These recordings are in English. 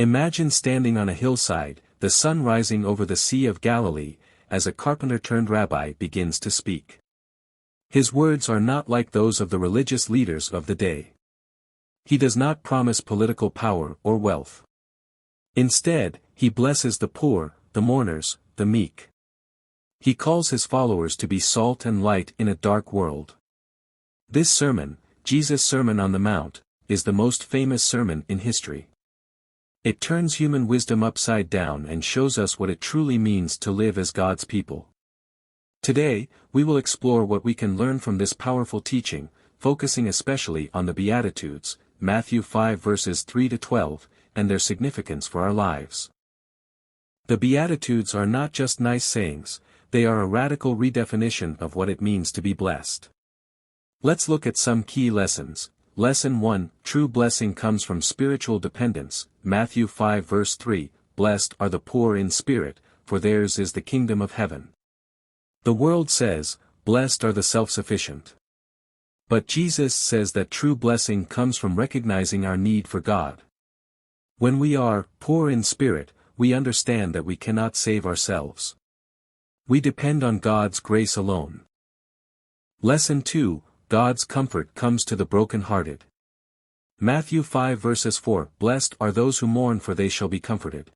Imagine standing on a hillside, the sun rising over the Sea of Galilee, as a carpenter-turned-rabbi begins to speak. His words are not like those of the religious leaders of the day. He does not promise political power or wealth. Instead, he blesses the poor, the mourners, the meek. He calls his followers to be salt and light in a dark world. This sermon, Jesus' Sermon on the Mount, is the most famous sermon in history. It turns human wisdom upside down and shows us what it truly means to live as God's people. Today, we will explore what we can learn from this powerful teaching, focusing especially on the Beatitudes, Matthew 5 verses 3 to 12, and their significance for our lives. The Beatitudes are not just nice sayings, they are a radical redefinition of what it means to be blessed. Let's look at some key lessons. Lesson 1, True blessing comes from spiritual dependence, Matthew 5 verse 3, Blessed are the poor in spirit, for theirs is the kingdom of heaven. The world says, blessed are the self-sufficient. But Jesus says that true blessing comes from recognizing our need for God. When we are poor in spirit, we understand that we cannot save ourselves. We depend on God's grace alone. Lesson 2, God's comfort comes to the broken-hearted. Matthew 5 verses 4, Blessed are those who mourn, for they shall be comforted.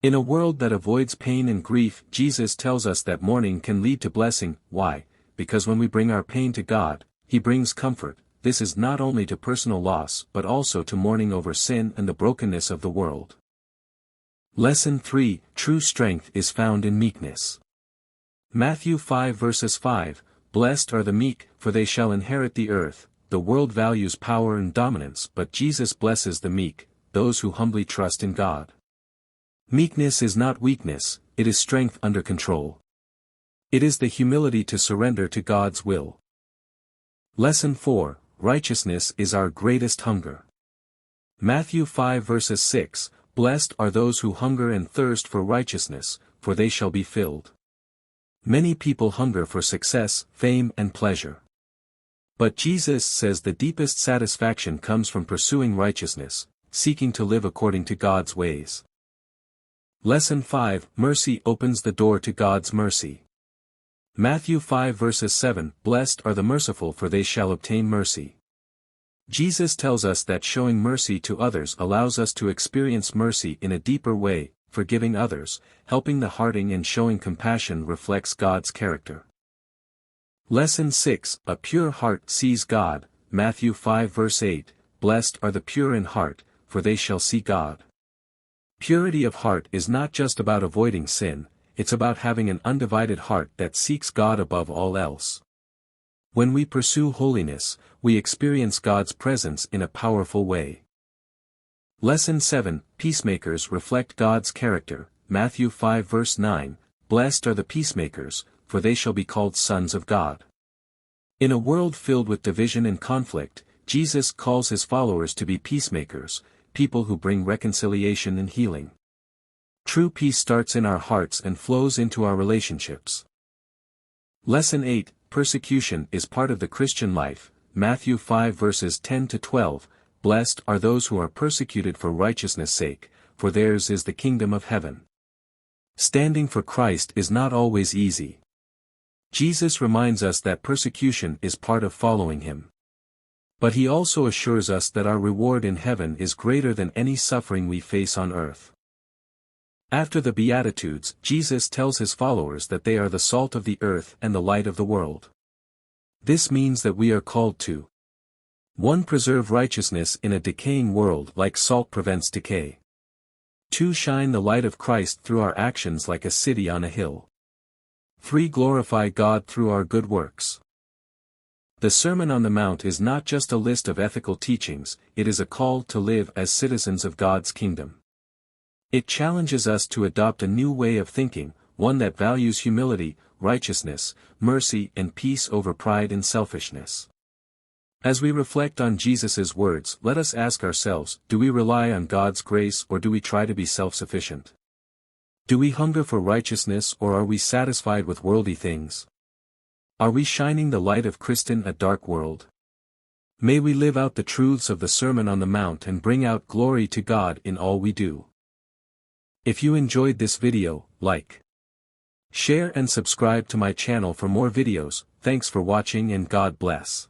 In a world that avoids pain and grief, Jesus tells us that mourning can lead to blessing. Why? Because when we bring our pain to God, He brings comfort. This is not only to personal loss but also to mourning over sin and the brokenness of the world. Lesson 3, True strength is found in meekness. Matthew 5 verses 5, Blessed are the meek, for they shall inherit the earth. The world values power and dominance, but Jesus blesses the meek, those who humbly trust in God. Meekness is not weakness, it is strength under control. It is the humility to surrender to God's will. Lesson 4, Righteousness is our greatest hunger. Matthew 5 verses 6, Blessed are those who hunger and thirst for righteousness, for they shall be filled. Many people hunger for success, fame and pleasure. But Jesus says the deepest satisfaction comes from pursuing righteousness, seeking to live according to God's ways. Lesson 5, Mercy opens the door to God's mercy. Matthew 5 verses 7, Blessed are the merciful, for they shall obtain mercy. Jesus tells us that showing mercy to others allows us to experience mercy in a deeper way. Forgiving others, helping the hurting and showing compassion reflects God's character. Lesson 6, A pure heart sees God, Matthew 5 verse 8, Blessed are the pure in heart, for they shall see God. Purity of heart is not just about avoiding sin, it's about having an undivided heart that seeks God above all else. When we pursue holiness, we experience God's presence in a powerful way. Lesson 7, Peacemakers reflect God's character, Matthew 5 verse 9, Blessed are the peacemakers, for they shall be called sons of God. In a world filled with division and conflict, Jesus calls his followers to be peacemakers, people who bring reconciliation and healing. True peace starts in our hearts and flows into our relationships. Lesson 8, Persecution is part of the Christian life, Matthew 5 verses 10 to 12, Blessed are those who are persecuted for righteousness' sake, for theirs is the kingdom of heaven. Standing for Christ is not always easy. Jesus reminds us that persecution is part of following him. But he also assures us that our reward in heaven is greater than any suffering we face on earth. After the Beatitudes, Jesus tells his followers that they are the salt of the earth and the light of the world. This means that we are called to 1. Preserve righteousness in a decaying world like salt prevents decay. 2. Shine the light of Christ through our actions like a city on a hill. 3. Glorify God through our good works. The Sermon on the Mount is not just a list of ethical teachings, it is a call to live as citizens of God's kingdom. It challenges us to adopt a new way of thinking, one that values humility, righteousness, mercy and peace over pride and selfishness. As we reflect on Jesus' words, let us ask ourselves, do we rely on God's grace or do we try to be self-sufficient? Do we hunger for righteousness or are we satisfied with worldly things? Are we shining the light of Christ in a dark world? May we live out the truths of the Sermon on the Mount and bring out glory to God in all we do. If you enjoyed this video, like, share and subscribe to my channel for more videos. Thanks for watching and God bless.